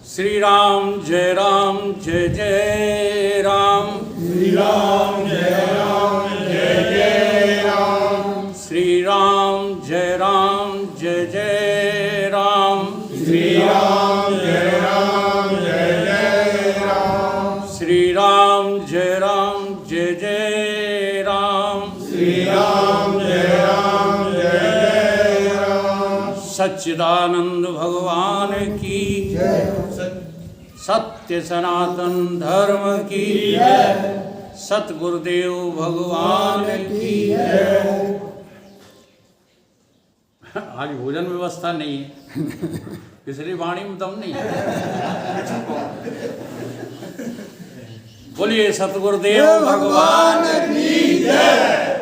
श्री राम जय जय राम। श्री राम जय जय राम। श्री राम जय जय राम। श्री राम जय जय राम। श्री राम जय जय राम। श्री राम जय जय राम। सच्चिदानंद भगवान की जय। सत्य सनातन धर्म की जय। सतगुरुदेव भगवान की जय। आज भोजन व्यवस्था नहीं है इसलिए वाणी में दम नहीं है। बोलिए सतगुरुदेव भगवान की जय।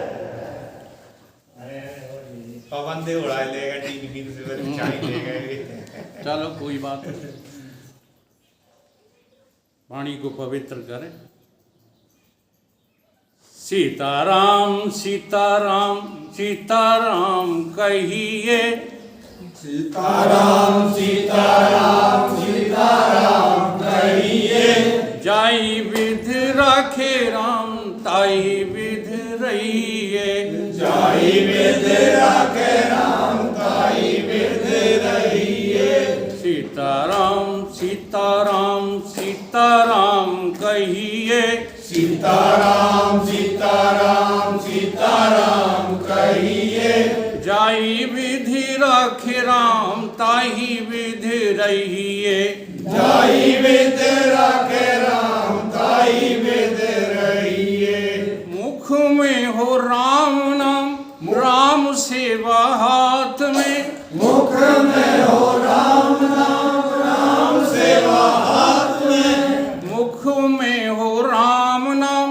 पवन दे उड़ा लेगा टीवी से चाय लेगा। चलो कोई बात नहीं, वाणी को पवित्र करें। सीताराम सीताराम सीताराम कहिए। सीताराम सीताराम सीताराम कहिए। जाई विध राखे राम ताई विध रहिए। जाई विध राखे राम ताई विध रहिए। सीताराम सीताराम सीताराम कहिए। सीताराम सीताराम सीताराम कहिए। जाई विधि राखे राम ताही विधि रहिए। जाई विध राखे राम ताई विध रहिए। मुख में हो राम नाम राम सेवा हाथ में। मुख में हो राम नाम राम सेवा हाथ में। मुख में हो राम नाम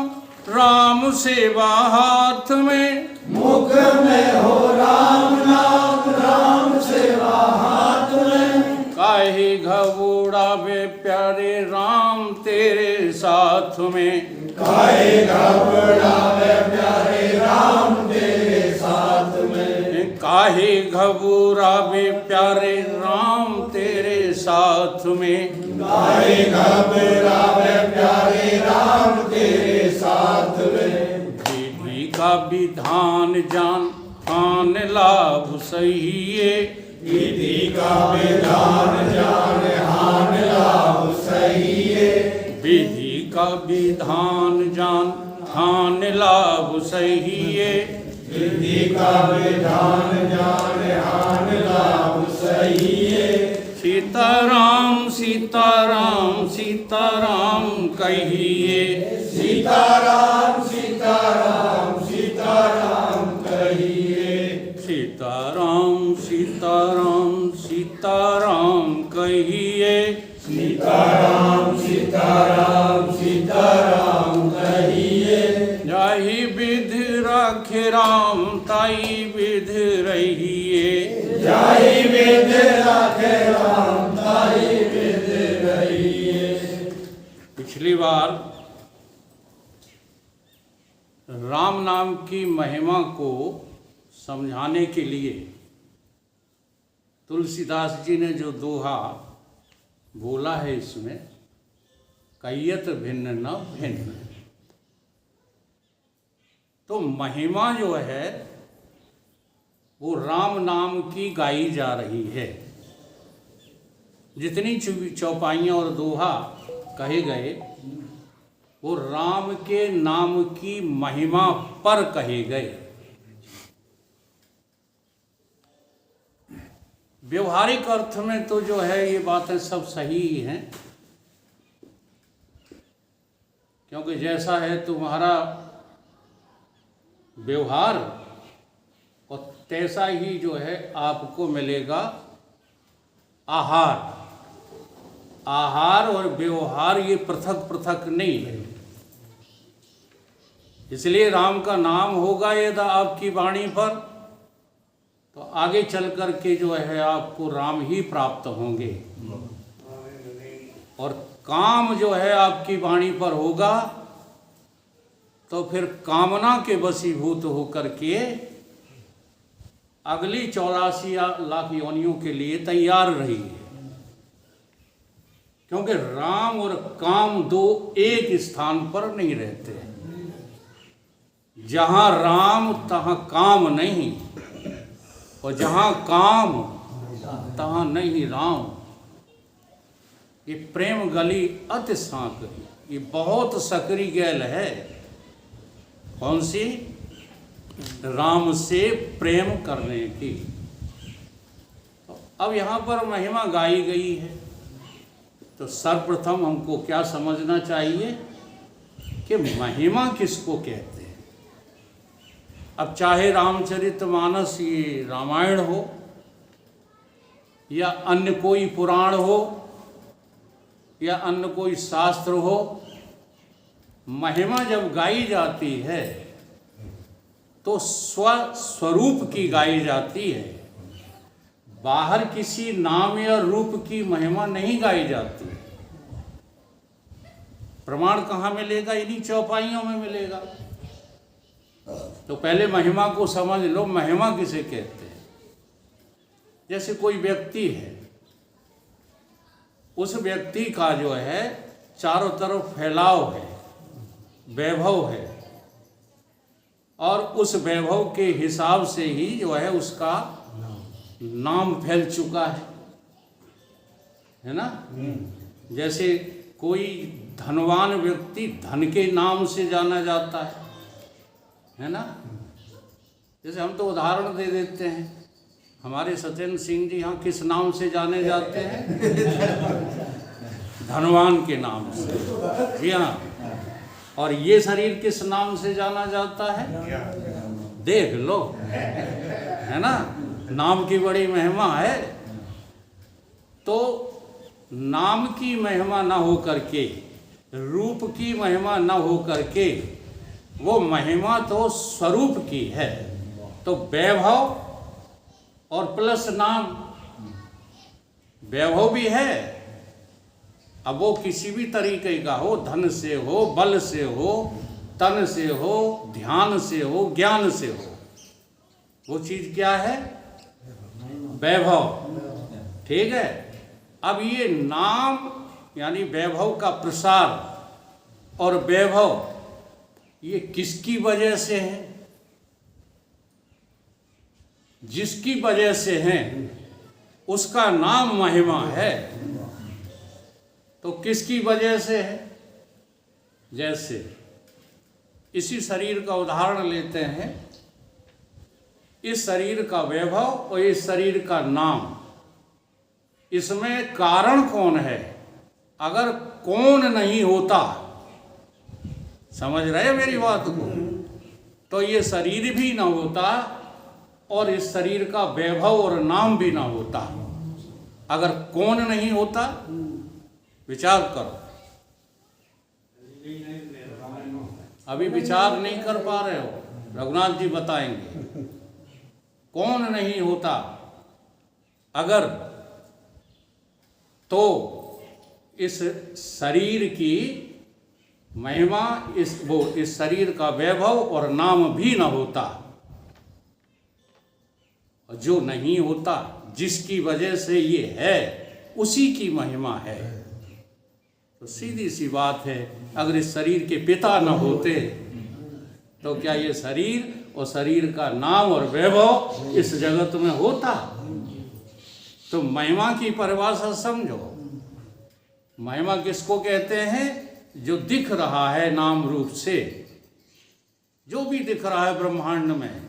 राम सेवा हाथ में। मुख में हो राम नाम राम सेवा हाथ में। काहे घबरावे प्यारे राम तेरे साथ में। काहे घबरावे प्यारे राम तेरे साथ में। काहे घबरावे प्यारे राम तेरे साथ में। काहे घबरावे प्यारे राम तेरे साथ में। विधि का विधान जान आन लाभ सहिए। विधि का विधान जान हान लाभ सहिए। विधि का विधान जान हान लाभ सहिए। विधि का विधान जान हान लाभ सहिए। सीताराम सीताराम सीताराम कहिए। सीताराम सीताराम सीताराम कहिए। सीताराम सीताराम सीताराम कहिए। सीताराम सीताराम सीताराम कहिए। जाहि विधि राखे राम ताई विधि रहिए। जाहि विध राखे राम ताहि विध रहिए। पिछली बार राम नाम की महिमा को समझाने के लिए तुलसीदास जी ने जो दोहा बोला है इसमें, कय्यत भिन्न न भिन्न, तो महिमा जो है वो राम नाम की गाई जा रही है। जितनी चौपाइयाँ और दोहा कहे गए वो राम के नाम की महिमा पर कहे गए। व्यवहारिक अर्थ में तो जो है ये बातें सब सही ही हैं, क्योंकि जैसा है तुम्हारा व्यवहार और तैसा ही जो है आपको मिलेगा आहार। आहार और व्यवहार ये पृथक पृथक नहीं है। इसलिए राम का नाम होगा यदि आपकी वाणी पर, तो आगे चल कर के जो है आपको राम ही प्राप्त होंगे। और काम जो है आपकी वाणी पर होगा तो फिर कामना के वशीभूत होकर के अगली 84 लाख योनियों के लिए तैयार रही है। क्योंकि राम और काम दो एक स्थान पर नहीं रहते। जहाँ राम तहाँ काम नहीं, और जहाँ काम तहाँ नहीं राम। ये प्रेम गली अति सांकरी, ये बहुत सकरी गैल है। कौन सी? राम से प्रेम करने की। तो अब यहाँ पर महिमा गाई गई है, तो सर्वप्रथम हमको क्या समझना चाहिए कि महिमा किसको कहते हैं। अब चाहे रामचरितमानस ये रामायण हो या अन्य कोई पुराण हो या अन्य कोई शास्त्र हो, महिमा जब गाई जाती है तो स्वरूप की गाई जाती है। बाहर किसी नाम या रूप की महिमा नहीं गाई जाती। प्रमाण कहाँ मिलेगा? इन्हीं चौपाइयों में मिलेगा। तो पहले महिमा को समझ लो, महिमा किसे कहते हैं। जैसे कोई व्यक्ति है, उस व्यक्ति का जो है चारों तरफ फैलाव है, वैभव है, और उस वैभव के हिसाब से ही जो है उसका नाम फैल चुका है ना। जैसे कोई धनवान व्यक्ति धन के नाम से जाना जाता है ना। जैसे हम तो उदाहरण दे देते हैं, हमारे सत्येंद्र सिंह जी यहाँ किस नाम से जाने जाते हैं? धनवान के नाम से। जी हाँ। और ये शरीर किस नाम से जाना जाता है? देख लो, है ना। नाम की बड़ी महिमा है। तो नाम की महिमा न हो करके, रूप की महिमा न हो करके, वो महिमा तो स्वरूप की है। तो वैभव और प्लस नाम, वैभव भी है। अब वो किसी भी तरीके का हो, धन से हो, बल से हो, तन से हो, ध्यान से हो, ज्ञान से हो, वो चीज क्या है? वैभव। ठीक है। अब ये नाम यानी वैभव का प्रसार और वैभव, ये किसकी वजह से है? जिसकी वजह से है उसका नाम महिमा है। तो किसकी वजह से है? जैसे इसी शरीर का उदाहरण लेते हैं। इस शरीर का वैभव और इस शरीर का नाम, इसमें कारण कौन है? अगर कौन नहीं होता, समझ रहे मेरी बात को, तो ये शरीर भी ना होता और इस शरीर का वैभव और नाम भी ना होता। अगर कौन नहीं होता, विचार करो। अभी विचार नहीं कर पा रहे हो, रघुनाथ जी बताएंगे। कौन नहीं होता अगर, तो इस शरीर की महिमा, इस शरीर का वैभव और नाम भी न होता। और जो नहीं होता, जिसकी वजह से ये है, उसी की महिमा है। तो सीधी सी बात है, अगर इस शरीर के पिता न होते तो क्या ये शरीर और शरीर का नाम और वैभव इस जगत में होता? तो महिमा की परिभाषा समझो। महिमा किसको कहते हैं? जो दिख रहा है नाम रूप से, जो भी दिख रहा है ब्रह्मांड में,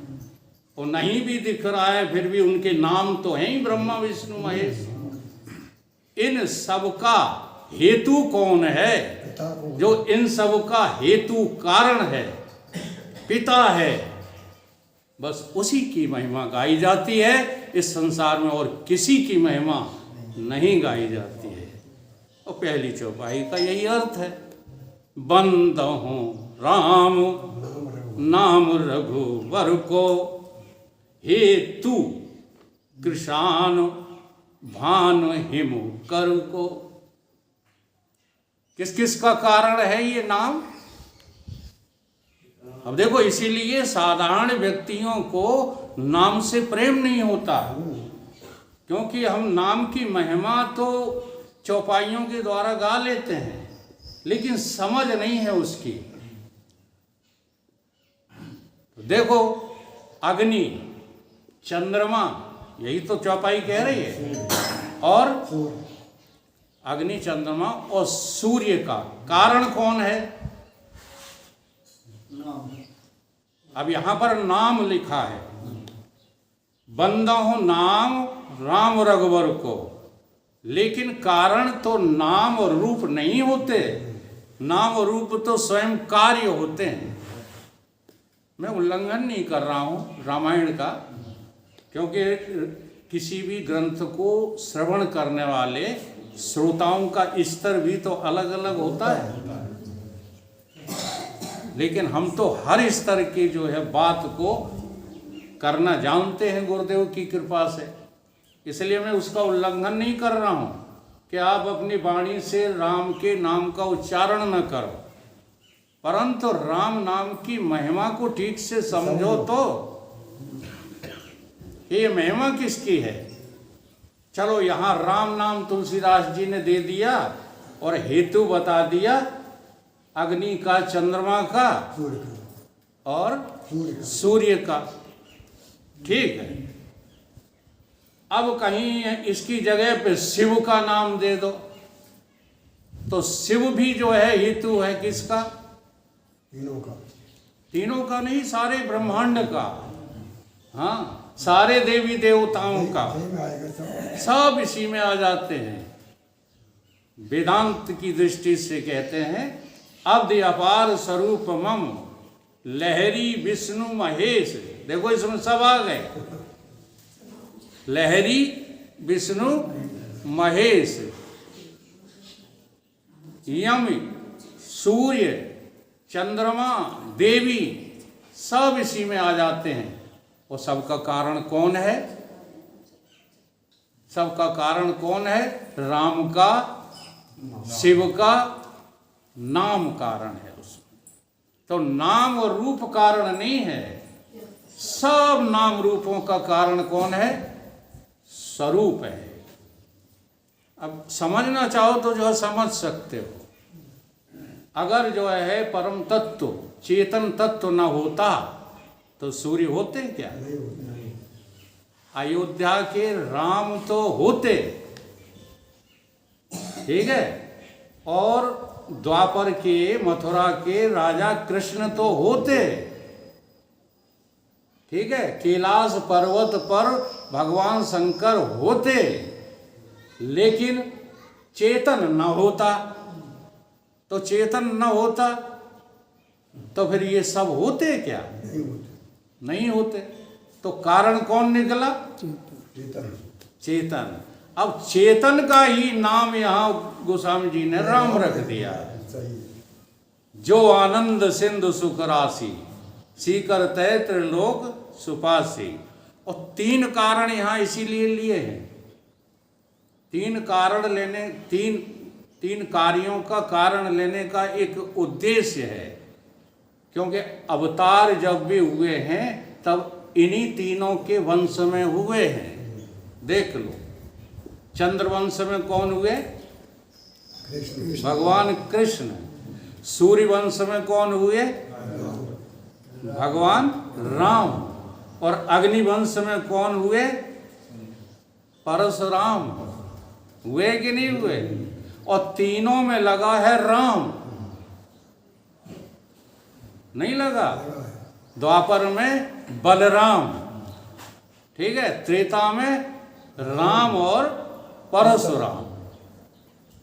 और नहीं भी दिख रहा है फिर भी उनके नाम तो हैं ही, ब्रह्मा विष्णु महेश। इन सब का हेतु कौन है? जो इन सब का हेतु कारण है, पिता है। बस उसी की महिमा गाई जाती है इस संसार में, और किसी की महिमा नहीं गाई जाती है। और पहली चौपाई का यही अर्थ है, बंदहु राम नाम रघुवर को, हेतु कृषान भान हिमु कर को। किस किस का कारण है ये नाम? अब देखो, इसीलिए साधारण व्यक्तियों को नाम से प्रेम नहीं होता, क्योंकि हम नाम की महिमा तो चौपाइयों के द्वारा गा लेते हैं, लेकिन समझ नहीं है उसकी। तो देखो, अग्नि, चंद्रमा, यही तो चौपाई कह रही है, और अग्नि, चंद्रमा और सूर्य का कारण कौन है? अब यहां पर नाम लिखा है, बंदहु नाम राम रघुवर को, लेकिन कारण तो नाम और रूप नहीं होते। नाम और रूप तो स्वयं कार्य होते हैं। मैं उल्लंघन नहीं कर रहा हूं रामायण का, क्योंकि किसी भी ग्रंथ को श्रवण करने वाले श्रोताओं का स्तर भी तो अलग अलग होता है, लेकिन हम तो हर स्तर की जो है बात को करना जानते हैं गुरुदेव की कृपा से, इसलिए मैं उसका उल्लंघन नहीं कर रहा हूं कि आप अपनी वाणी से राम के नाम का उच्चारण न करो, परंतु राम नाम की महिमा को ठीक से समझो। तो ये महिमा किसकी है? चलो, यहाँ राम नाम तुलसीदास जी ने दे दिया और हेतु बता दिया अग्नि का, चंद्रमा का और सूर्य का, ठीक है। अब कहीं इसकी जगह पे शिव का नाम दे दो, तो शिव भी जो है हेतु है किसका? तीनों का नहीं, सारे ब्रह्मांड का, हाँ, सारे देवी देवताओं का, सब इसी में आ जाते हैं। वेदांत की दृष्टि से कहते हैं, अब्धि अपार स्वरूप मम लहरी विष्णु महेश। देखो, इसमें सब आ गए, लहरी विष्णु महेश, यम, सूर्य, चंद्रमा, देवी, सब इसी में आ जाते हैं। और सबका कारण कौन है? सबका कारण कौन है? राम का, शिव का नाम कारण है उसमें। तो नाम और रूप कारण नहीं है, सब नाम रूपों का कारण कौन है? स्वरूप है। अब समझना चाहो तो जो है समझ सकते हो। अगर जो है परम तत्व, चेतन तत्व न होता तो सूर्य होते क्या? अयोध्या के राम तो होते, ठीक है, और द्वापर के, मथुरा के राजा कृष्ण तो होते, ठीक है, कैलाश पर्वत पर भगवान शंकर होते, लेकिन चेतन न होता। तो चेतन न होता तो फिर ये सब होते क्या? नहीं होते। तो कारण कौन निकला? चेतन। अब चेतन का ही नाम यहाँ गोस्वामी जी ने राम रख दिया है। जो आनंद सिंधु सुख राशि, सीकर तय त्रिलोक सुपासी। और तीन कारण यहाँ इसीलिए लिए हैं। तीन कारण लेने, तीन कार्यों का कारण लेने का एक उद्देश्य है, क्योंकि अवतार जब भी हुए हैं तब इन्हीं तीनों के वंश में हुए हैं। देख लो, चंद्रवंश में कौन हुए? भगवान कृष्ण। सूर्य वंश में कौन हुए? भगवान राम। और अग्निवंश में कौन हुए? परशुराम। हुए कि नहीं हुए? और तीनों में लगा है राम, नहीं लगा? द्वापर में बलराम, ठीक है, त्रेता में राम और परशुराम।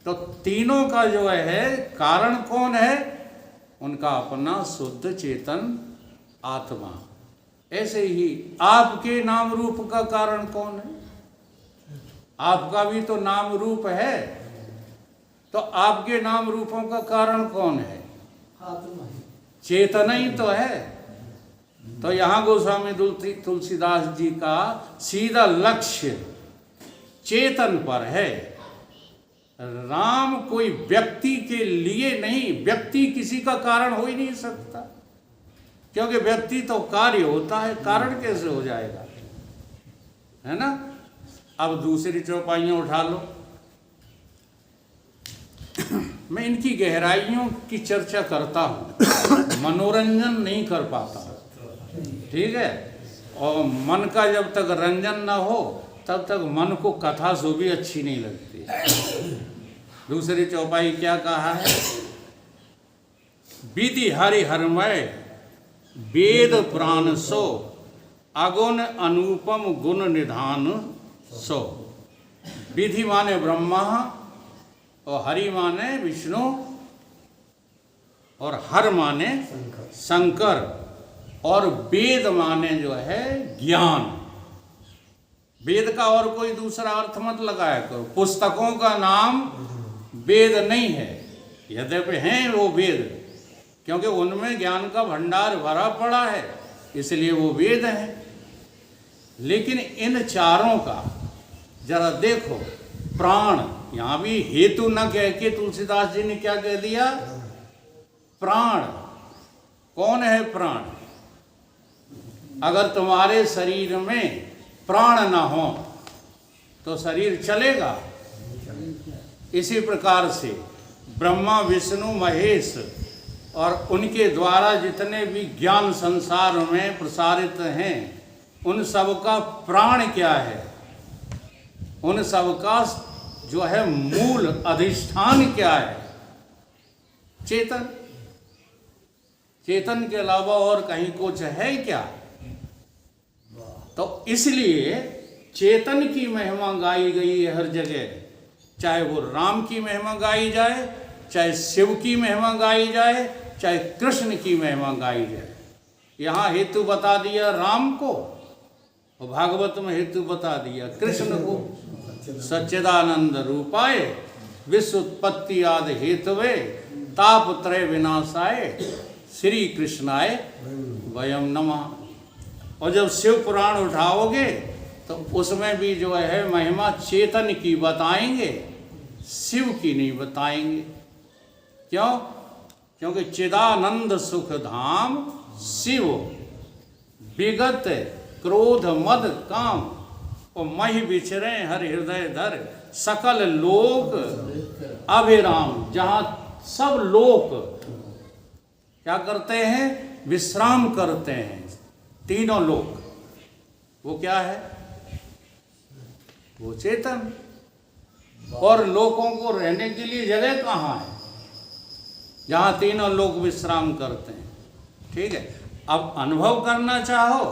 तो तीनों का जो है कारण कौन है? उनका अपना शुद्ध चेतन आत्मा। ऐसे ही आपके नाम रूप का कारण कौन है? आपका भी तो नाम रूप है, तो आपके नाम रूपों का कारण कौन है? चेतना ही तो है। तो यहाँ गोस्वामी तुलसीदास जी का सीधा लक्ष्य चेतन पर है। राम कोई व्यक्ति के लिए नहीं, व्यक्ति किसी का कारण हो ही नहीं सकता, क्योंकि व्यक्ति तो कार्य होता है, कारण कैसे हो जाएगा, है ना? अब दूसरी चौपाइयाँ उठा लो। मैं इनकी गहराइयों की चर्चा करता हूँ, मनोरंजन नहीं कर पाता, ठीक है। और मन का जब तक रंजन न हो तब तक मन को कथा सो भी अच्छी नहीं लगती। दूसरी चौपाई क्या कहा है? विधि हरि हरमय वेद प्राण सो अगुण अनुपम गुण निधान सो। विधि माने ब्रह्मा और हरि माने विष्णु और हर माने शंकर और वेद माने जो है ज्ञान। वेद का और कोई दूसरा अर्थ मत लगाया करो। पुस्तकों का नाम वेद नहीं है, यद्यपि हैं वो वेद, क्योंकि उनमें ज्ञान का भंडार भरा पड़ा है, इसलिए वो वेद हैं। लेकिन इन चारों का जरा देखो, प्राण, यहाँ भी हेतु न कह के तुलसीदास जी ने क्या कह दिया? प्राण। कौन है प्राण? अगर तुम्हारे शरीर में प्राण ना हो तो शरीर चलेगा। इसी प्रकार से ब्रह्मा विष्णु महेश और उनके द्वारा जितने भी ज्ञान संसार में प्रसारित हैं, उन सब का प्राण क्या है? उन सब का जो है मूल अधिष्ठान क्या है? चेतन। चेतन के अलावा और कहीं कुछ है क्या? तो इसलिए चेतन की महिमा गाई गई है हर जगह, चाहे वो राम की महिमा गाई जाए, चाहे शिव की महिमा गाई जाए, चाहे कृष्ण की महिमा गाई जाए। यहाँ हेतु बता दिया राम को और भागवत में हेतु बता दिया कृष्ण को। सच्चिदानंद रूपाय विश्व उत्पत्ति आदि हेतुवे तापत्रय विनाशाय श्री कृष्णाय वयम नमः। और जब शिव पुराण उठाओगे तो उसमें भी जो है महिमा चेतन की बताएंगे, शिव की नहीं बताएंगे। क्यों? क्योंकि चिदानंद सुख धाम शिव विगत क्रोध मद काम और महि विचरे हर हृदय धर सकल लोक अभिराम। जहाँ सब लोक क्या करते हैं? विश्राम करते हैं। तीनों लोक वो क्या है? वो चेतन। और लोकों को रहने के लिए जगह कहाँ है? जहाँ तीनों लोग विश्राम करते हैं। ठीक है। अब अनुभव करना चाहो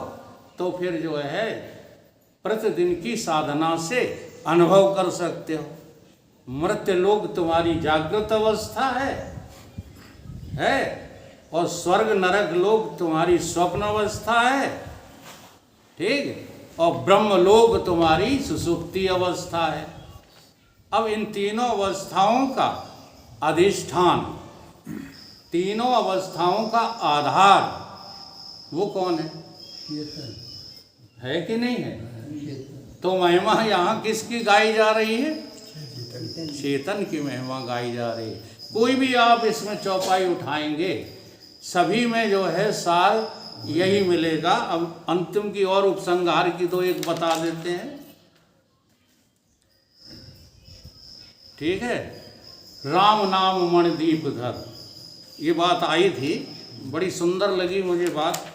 तो फिर जो है प्रतिदिन की साधना से अनुभव कर सकते हो। मृत्य लोक तुम्हारी जागृत अवस्था है और स्वर्ग नरक लोक तुम्हारी स्वप्न अवस्था है, ठीक है। और ब्रह्म लोक तुम्हारी सुसुप्ति अवस्था है। अब इन तीनों अवस्थाओं का अधिष्ठान, तीनों अवस्थाओं का आधार वो कौन है कि नहीं है? तो महिमा यहाँ किसकी गाई जा रही है? चेतन की महिमा गाई जा रही है। कोई भी आप इसमें चौपाई उठाएंगे, सभी में जो है सार यही मिलेगा। अब अंतिम की और उपसंहार की तो एक बता देते हैं, ठीक है। राम नाम मणिदीप धर, ये बात आई थी, बड़ी सुंदर लगी मुझे बात।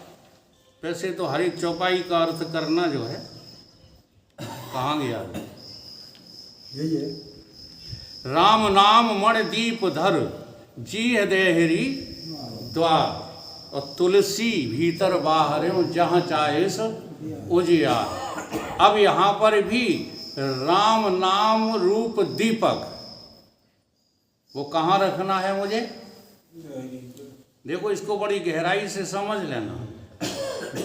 वैसे तो हर एक चौपाई का अर्थ करना जो है, कहाँ गया यही है। राम नाम मणिदीप धर जी देहरी द्वार और तुलसी भीतर बाहर जहाँ चाहे सो उजियार। अब यहाँ पर भी राम नाम रूप दीपक वो कहाँ रखना है मुझे? देखो, इसको बड़ी गहराई से समझ लेना।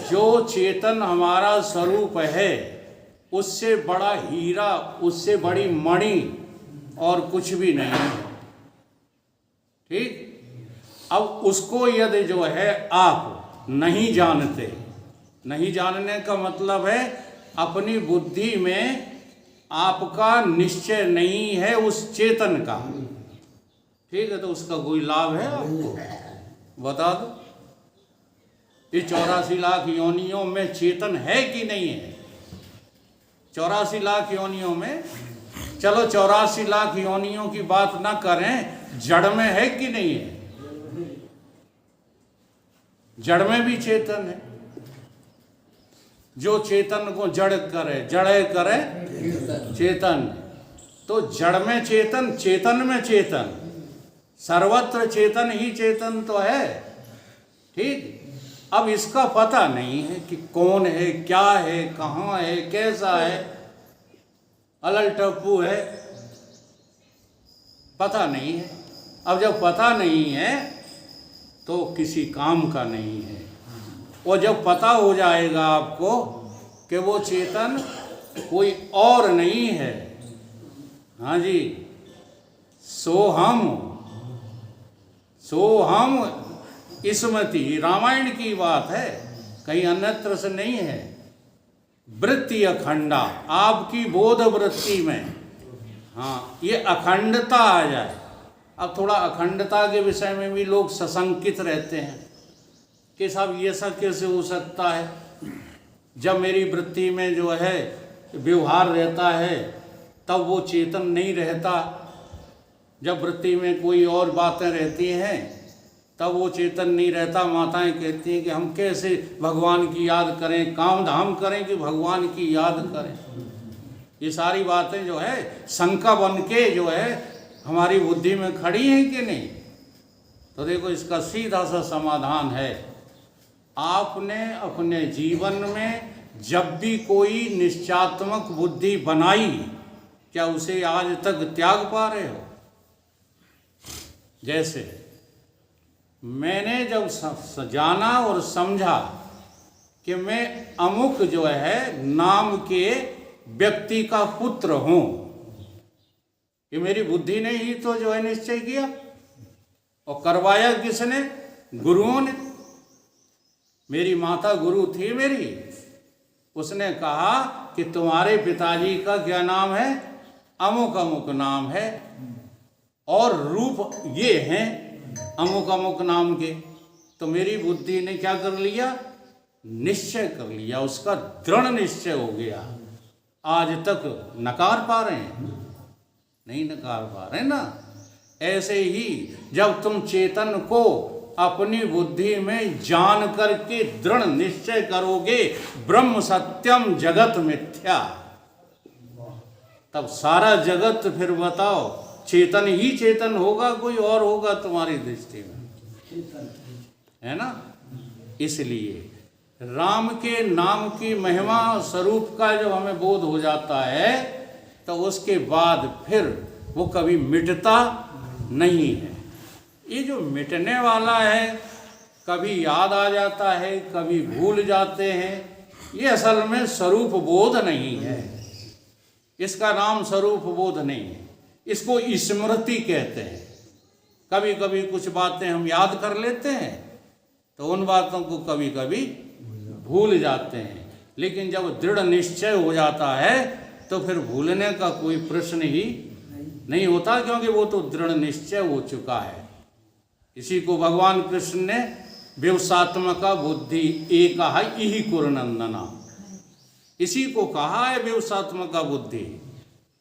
जो चेतन हमारा स्वरूप है, उससे बड़ा हीरा, उससे बड़ी मणि और कुछ भी नहीं है, ठीक। अब उसको यदि जो है आप नहीं जानते, नहीं जानने का मतलब है अपनी बुद्धि में आपका निश्चय नहीं है उस चेतन का, ठीक है, तो उसका कोई लाभ है आपको? बता दो। ये 84 लाख योनियों में चेतन है कि नहीं है? 84 लाख योनियों में चलो 84 लाख योनियों की बात ना करें, जड़ में है कि नहीं है? जड़ में भी चेतन है। जो चेतन को जड़ करे, जड़े करे चेतन। तो जड़ में चेतन, चेतन में चेतन, सर्वत्र चेतन ही चेतन तो है। ठीक, अब इसका पता नहीं है कि कौन है, क्या है, कहाँ है, कैसा है, अलल टप्पू है, पता नहीं है। अब जब पता नहीं है तो किसी काम का नहीं है। और जब पता हो जाएगा आपको कि वो चेतन कोई और नहीं है, हाँ जी, सो हम स्मृति, रामायण की बात है, कहीं अन्यत्र से नहीं है। वृत्ति अखंडा, आपकी बोध वृत्ति में, हाँ, ये अखंडता आ जाए। अब थोड़ा अखंडता के विषय में भी लोग सशंकित रहते हैं कि साहब ये सब कैसे हो सकता है। जब मेरी वृत्ति में जो है व्यवहार रहता है तब वो चेतन नहीं रहता, जब वृत्ति में कोई और बातें रहती हैं तब वो चेतन नहीं रहता। माताएं कहती हैं कि हम कैसे भगवान की याद करें, काम धाम करें कि भगवान की याद करें। ये सारी बातें जो है शंका बन के जो है हमारी बुद्धि में खड़ी हैं कि नहीं। तो देखो, इसका सीधा सा समाधान है, आपने अपने जीवन में जब भी कोई निश्चयात्मक बुद्धि बनाई, क्या उसे आज तक त्याग पा रहे हो? जैसे मैंने जब जाना और समझा कि मैं अमुक जो है नाम के व्यक्ति का पुत्र हूं, ये मेरी बुद्धि ने ही तो जो है निश्चय किया। और करवाया किसने? गुरुओं ने। मेरी माता गुरु थी मेरी, उसने कहा कि तुम्हारे पिताजी का क्या नाम है? अमुक अमुक नाम है, और रूप ये हैं अमुक अमुक नाम के। तो मेरी बुद्धि ने क्या कर लिया? निश्चय कर लिया, उसका दृढ़ निश्चय हो गया। आज तक नकार पा रहे हैं? नहीं नकार पा रहे ना। ऐसे ही जब तुम चेतन को अपनी बुद्धि में जान करके दृढ़ निश्चय करोगे ब्रह्म सत्यम जगत मिथ्या, तब सारा जगत फिर बताओ चेतन ही चेतन होगा, कोई और होगा तुम्हारी दृष्टि में, है ना। इसलिए राम के नाम की महिमा स्वरूप का जब हमें बोध हो जाता है तो उसके बाद फिर वो कभी मिटता नहीं है। ये जो मिटने वाला है, कभी याद आ जाता है, कभी भूल जाते हैं, ये असल में स्वरूप बोध नहीं है। इसका नाम स्वरूप बोध नहीं है, इसको स्मृति कहते हैं। कभी कभी कुछ बातें हम याद कर लेते हैं तो उन बातों को कभी कभी भूल जाते हैं, लेकिन जब दृढ़ निश्चय हो जाता है तो फिर भूलने का कोई प्रश्न ही नहीं होता, क्योंकि वो तो दृढ़ निश्चय हो चुका है। इसी को भगवान कृष्ण ने व्यवसात्मका बुद्धि एका है यही कुरनंदना, इसी को कहा है व्यवसात्मका बुद्धि।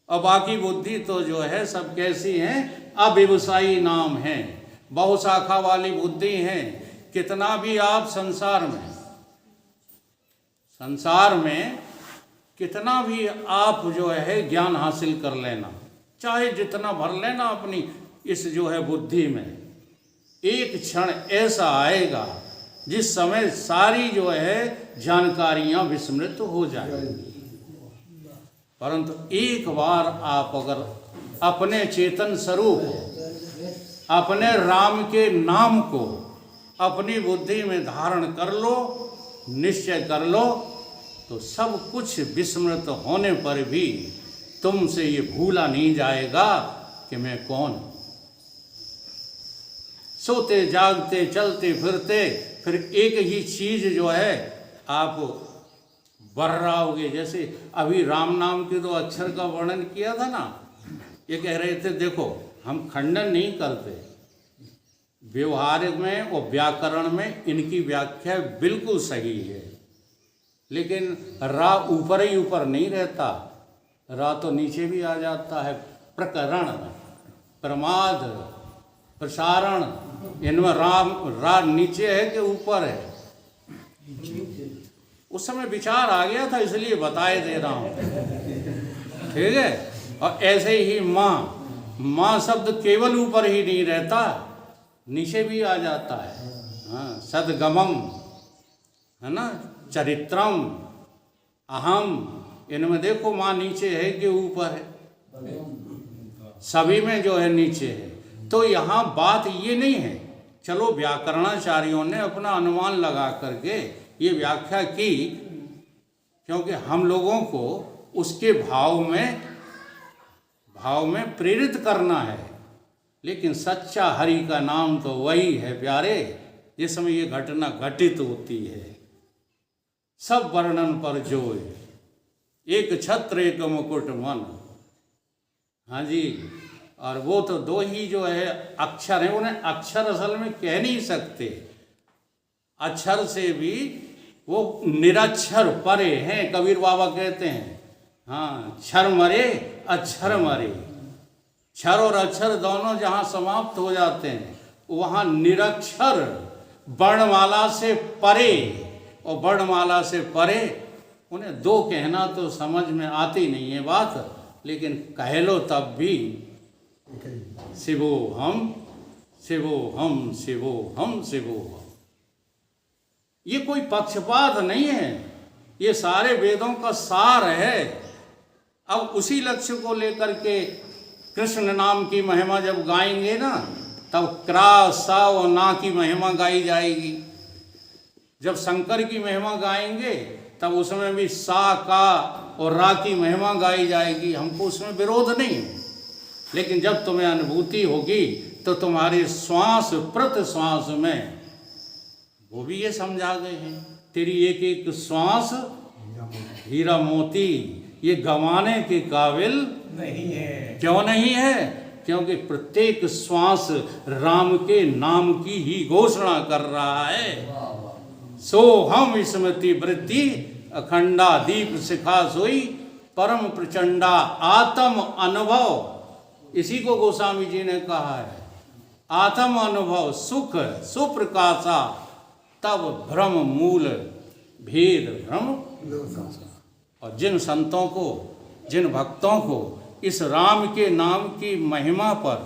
और बाकी बुद्धि तो जो है सब कैसी हैं? अव्यवसायी नाम है, बहुशाखा वाली बुद्धि है। कितना भी आप संसार में कितना भी आप जो है ज्ञान हासिल कर लेना, चाहे जितना भर लेना अपनी इस जो है बुद्धि में, एक क्षण ऐसा आएगा जिस समय सारी जो है जानकारियां विस्मृत हो जाएंगी। परंतु एक बार आप अगर अपने चेतन स्वरूप, अपने राम के नाम को अपनी बुद्धि में धारण कर लो, निश्चय कर लो, तो सब कुछ विस्मृत होने पर भी तुमसे ये भूला नहीं जाएगा कि मैं कौन हूं। सोते जागते चलते फिरते फिर एक ही चीज जो है आप बर्राओगे। जैसे अभी राम नाम के 2 अक्षर का वर्णन किया था ना, ये कह रहे थे देखो हम खंडन नहीं करते, व्यवहार में और व्याकरण में इनकी व्याख्या बिल्कुल सही है, लेकिन रा ऊपर ही ऊपर नहीं रहता, रा तो नीचे भी आ जाता है। प्रकरण, प्रमाद, प्रसारण, इनमें राम रा नीचे है कि ऊपर है? उस समय विचार आ गया था, इसलिए बताए दे रहा हूँ। ठीक है। और ऐसे ही माँ, माँ शब्द केवल ऊपर ही नहीं रहता, नीचे भी आ जाता है। हाँ, सदगमम है ना, चरित्रम, अहम, इनमें देखो माँ नीचे है कि ऊपर है? सभी में जो है नीचे है। तो यहाँ बात ये नहीं है, चलो व्याकरणाचार्यों ने अपना अनुमान लगा करके ये व्याख्या की, क्योंकि हम लोगों को उसके भाव में प्रेरित करना है। लेकिन सच्चा हरि का नाम तो वही है प्यारे, जिसमें ये घटना घटित होती है। सब वर्णन पर जोय, एक छत्र एक मुकुट मन। हाँ जी। और वो तो दो ही जो है अक्षर है, उन्हें अक्षर असल में कह नहीं सकते। अक्षर से भी वो निरक्षर परे हैं, कबीर बाबा कहते हैं। हाँ, क्षर मरे अक्षर मरे। क्षर और अक्षर दोनों जहाँ समाप्त हो जाते हैं, वहाँ निरक्षर वर्णमाला से परे, और वर्णमाला से परे उन्हें दो कहना तो समझ में आती नहीं है बात, लेकिन कह लो तब भी शिवो हम शिवो हम शिवो हम शिवो हम। ये कोई पक्षपात नहीं है, ये सारे वेदों का सार है। अब उसी लक्ष्य को लेकर के कृष्ण नाम की महिमा जब गाएंगे ना, तब क्रा सा और ना की महिमा गाई जाएगी। जब शंकर की महिमा गाएंगे तब उसमें भी सा का और रा की महिमा गाई जाएगी। हमको उसमें विरोध नहीं है, लेकिन जब तुम्हें अनुभूति होगी तो तुम्हारे श्वास प्रति श्वास में, वो भी ये समझा गए हैं, तेरी एक एक श्वास हीरा मोती, ये गंवाने के काबिल नहीं है। क्यों नहीं है? क्योंकि प्रत्येक श्वास राम के नाम की ही घोषणा कर रहा है। सो हम स्मृति वृत्ति अखंडा दीप शिखा सोई परम प्रचंडा आत्म अनुभव। इसी को गोस्वामी जी ने कहा है, आत्म अनुभव सुख सुप्रकाशा तब भ्रम मूल भेद भ्रम। और जिन संतों को, जिन भक्तों को इस राम के नाम की महिमा पर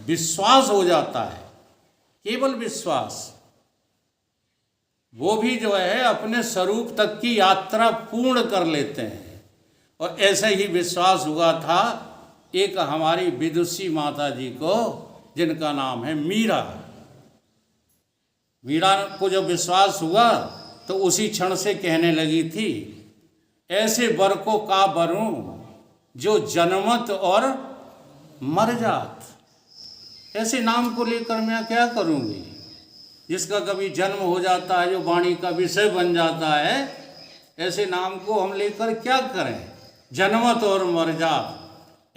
विश्वास हो जाता है, केवल विश्वास, वो भी जो है अपने स्वरूप तक की यात्रा पूर्ण कर लेते हैं। और ऐसे ही विश्वास हुआ था एक हमारी विदुषी माता जी को, जिनका नाम है मीरा। मीरा को जब विश्वास हुआ तो उसी क्षण से कहने लगी थी, ऐसे वर को का वरूं जो जन्मत और मर जात। ऐसे नाम को लेकर मैं क्या करूंगी, जिसका कभी जन्म हो जाता है, जो वाणी का विषय बन जाता है, ऐसे नाम को हम लेकर क्या करें? जन्मत और मर जात,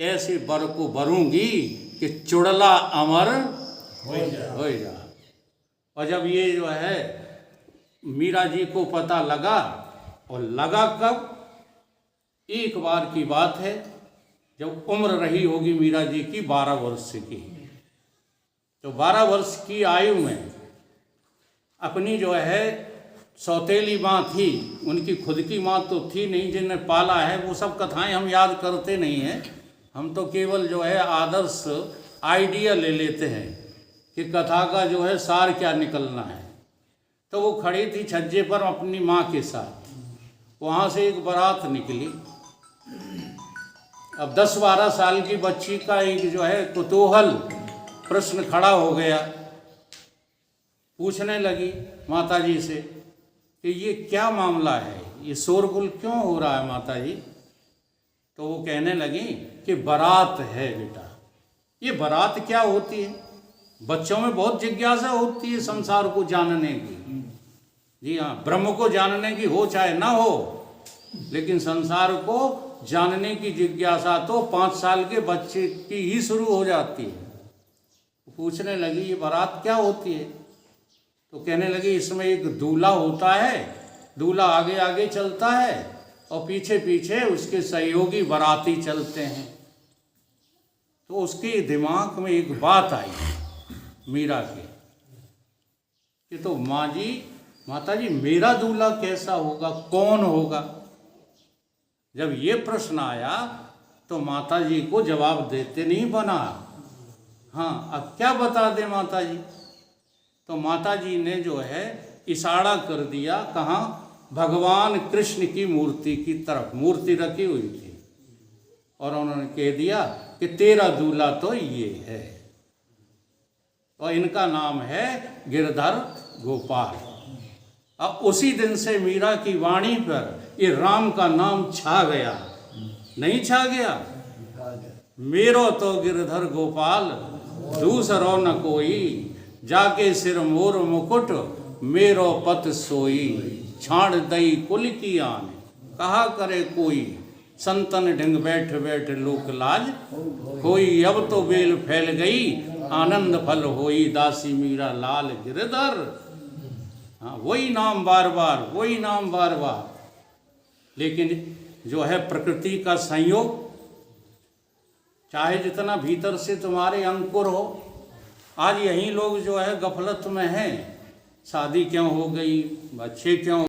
ऐसे वर को वरूंगी कि चुड़ला अमर हो जा। और जब ये जो है मीरा जी को पता लगा, और लगा कब? एक बार की बात है, जब उम्र रही होगी मीरा जी की 12 वर्ष की। तो 12 वर्ष की आयु में अपनी जो है सौतेली माँ थी, उनकी खुद की माँ तो थी नहीं जिन्हें पाला है, वो सब कथाएं हम याद करते नहीं हैं। हम तो केवल जो है आदर्श आइडिया ले लेते हैं कि कथा का जो है सार क्या निकलना है। तो वो खड़ी थी छज्जे पर अपनी माँ के साथ, वहाँ से एक बारात निकली। अब 10-12 साल की बच्ची का एक जो है कुतूहल प्रश्न खड़ा हो गया। पूछने लगी माता जी से कि ये क्या मामला है, ये शोरगुल क्यों हो रहा है माता जी? तो वो कहने लगी कि बारात है बेटा। ये बारात क्या होती है? बच्चों में बहुत जिज्ञासा होती है संसार को जानने की। जी हाँ, ब्रह्म को जानने की हो चाहे ना हो, लेकिन संसार को जानने की जिज्ञासा तो 5 साल के बच्चे की ही शुरू हो जाती है। पूछने लगी ये बारात क्या होती है? तो कहने लगी इसमें एक दूल्हा होता है, दूल्हा आगे आगे चलता है और पीछे पीछे उसके सहयोगी बाराती चलते हैं। तो उसके दिमाग में एक बात आई मीरा के कि तो माता जी मेरा दूल्हा कैसा होगा, कौन होगा। जब ये प्रश्न आया तो माता जी को जवाब देते नहीं बना। हाँ, अब क्या बता दे माता जी। तो माता जी ने जो है इशारा कर दिया, कहाँ, भगवान कृष्ण की मूर्ति की तरफ। मूर्ति रखी हुई थी और उन्होंने कह दिया कि तेरा दूल्हा तो ये है और इनका नाम है गिरधर गोपाल। अब उसी दिन से मीरा की वाणी पर ये राम का नाम छा गया। नहीं छा गया? मेरो तो गिरधर गोपाल दूसरो न कोई, जाके सिर मोर मुकुट मेरो पत सोई। छाड़ दई कुल की आन कहा करे कोई, संतन ढिंग बैठ बैठ लोक लाज होई। अब तो बेल फैल गई आनंद फल होई, दासी मीरा लाल गिरधर। हाँ, वही नाम बार बार, वही नाम बार बार। लेकिन जो है प्रकृति का संयोग, चाहे जितना भीतर से तुम्हारे अंकुर हो, आज यही लोग जो है गफलत में हैं। शादी क्यों हो गई, बच्चे क्यों